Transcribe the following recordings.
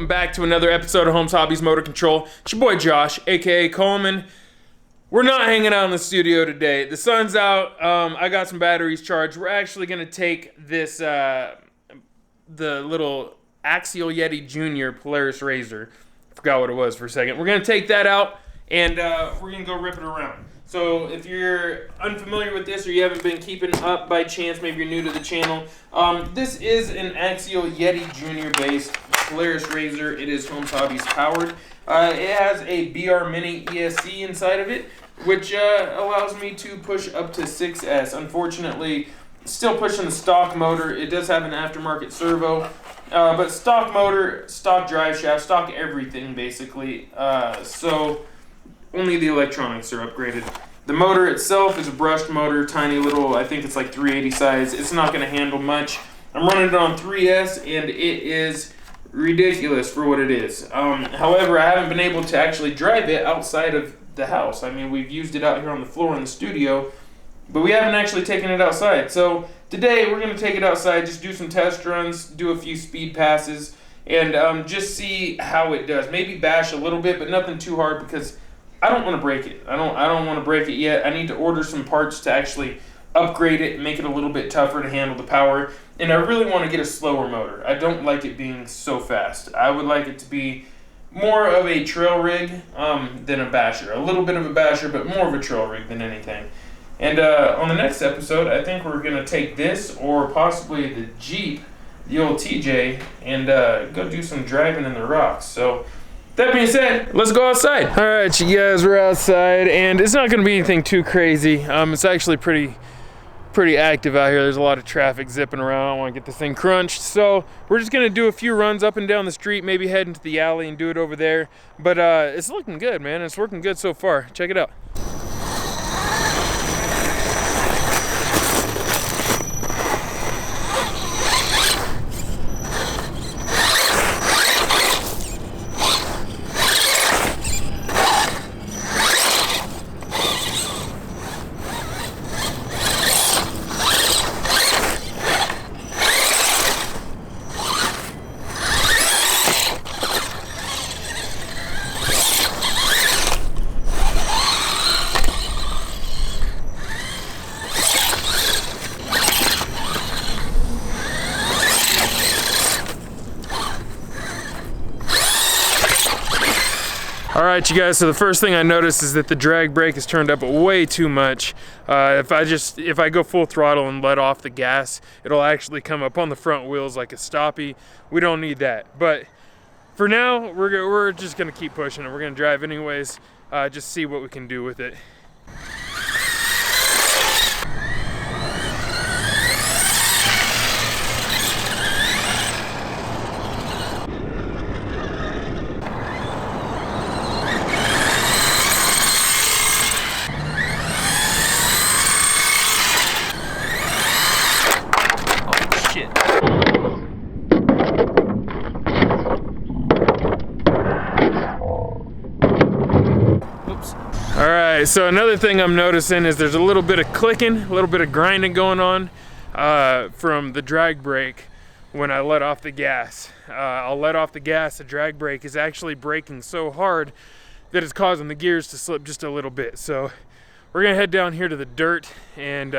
welcome back to another episode of Holmes Hobbies Motor Control. It's your boy Josh, aka Coleman. We're not hanging out in the studio today. The sun's out. I got some batteries charged. We're actually gonna take this the little axial Yeti Jr RZR. Forgot what it was for a second. We're gonna take that out and we're gonna go rip it around. So if you're unfamiliar with this or you haven't been keeping up by chance, maybe you're new to the channel, this is an axial Yeti Jr based Polaris RZR. It is Holmes Hobbies powered. It has a BR Mini ESC inside of it, which allows me to push up to 6S. Unfortunately, still pushing the stock motor. It does have an aftermarket servo, but stock motor, stock drive shaft, stock everything basically. So only the electronics are upgraded. The motor itself is a brushed motor, tiny little, I think it's like 380 size. It's not going to handle much. I'm running it on 3S and it is ridiculous for what it is. However, I haven't been able to actually drive it outside of the house. I mean, we've used it out here on the floor in the studio, but we haven't actually taken it outside. So today we're going to take it outside, just do some test runs, do a few speed passes, and just see how it does. Maybe bash a little bit, but nothing too hard because I don't want to break it. I don't want to break it yet. I need to order some parts to actually upgrade it and make it a little bit tougher to handle the power. And I really want to get a slower motor. I don't like it being so fast. I would like it to be more of a trail rig than a basher. A little bit of a basher, but more of a trail rig than anything. And on the next episode, I think we're going to take this or possibly the Jeep, the old TJ, and go do some driving in the rocks. So that being said, let's go outside. All right, you guys, we're outside, and it's not going to be anything too crazy. It's actually pretty active out here. There's a lot of traffic zipping around. I want to get this thing crunched. So we're just going to do a few runs up and down the street, maybe head into the alley and do it over there. But it's looking good, man. It's working good so far. Check it out. Alright, you guys, so the first thing I noticed is that the drag brake is turned up way too much. If I go full throttle and let off the gas, it'll actually come up on the front wheels like a stoppie. We don't need that. But for now, we're just gonna keep pushing it. We're gonna drive anyways, just see what we can do with it. Alright, so another thing I'm noticing is there's a little bit of clicking, a little bit of grinding going on from the drag brake when I let off the gas. I'll let off the gas, the drag brake is actually braking so hard that it's causing the gears to slip just a little bit. So we're gonna head down here to the dirt and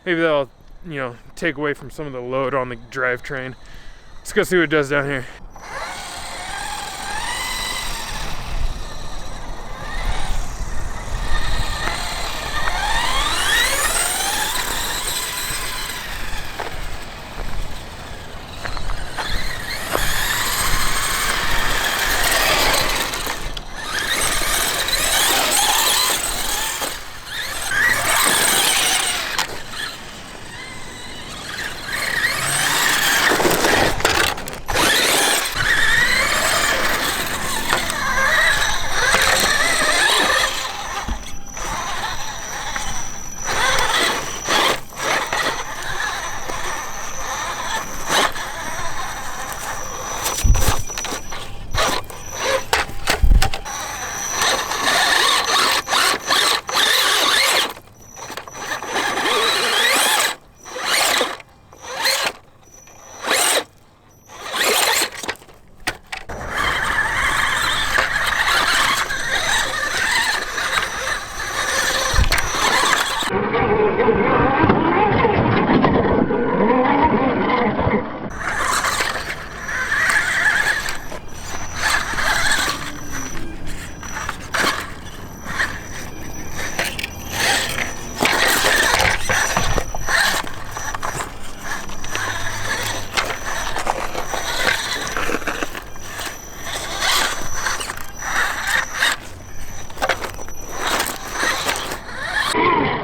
maybe that'll, take away from some of the load on the drivetrain. Let's go see what it does down here. Bye.